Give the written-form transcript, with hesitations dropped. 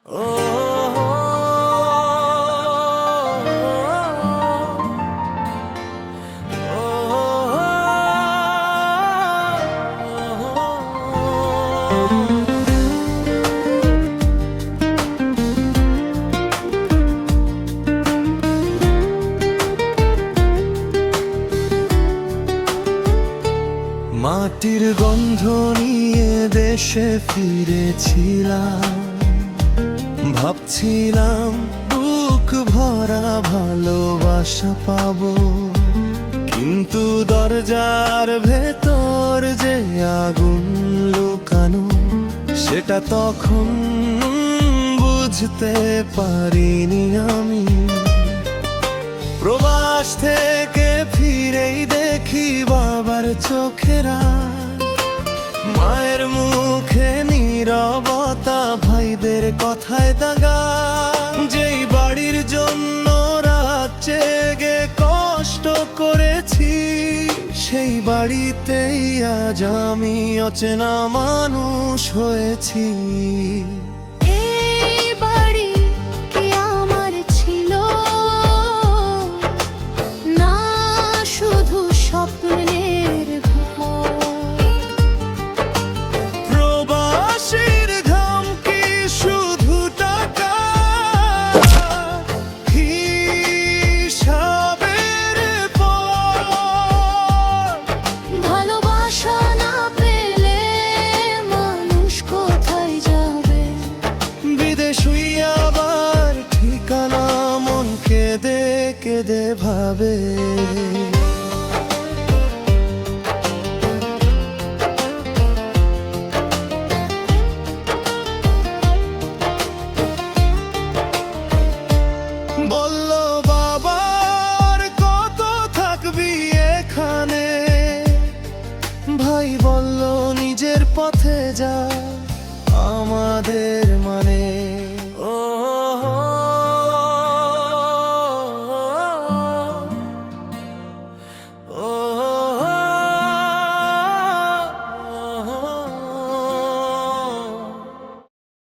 মাটির গন্ধ নিয়ে দেশে ফিরেছিলাম, ভাবছিলাম বুক ভরা ভালোবাসা পাবো, কিন্তু দরজার ভেতর যে আগুন লুকানো সেটা তখন বুঝতে পারিনি আমি। প্রবাস থেকে ফিরেই দেখি বাবার চোখেরা, মায়ের মুখে নীরবতা, ভাইদের কথায় দাগা। যেই বাড়ির জন্য রাত জেগে কষ্ট করেছি, সেই বাড়িতেই আজ আমি অচেনা মানুষ হয়েছি। প্রবাসীর ঘাম কি শুধু টাকা, হিসাবের পর ভালোবাসা না পেলে মানুষ কোথায় যাবে? বিদেশ হইয়া আবার ঠিকানা মন কেঁদে কেঁদে ভাবে। বললো বাবার কত থাকবি এখানে, ভাই বললো নিজের পথে যা।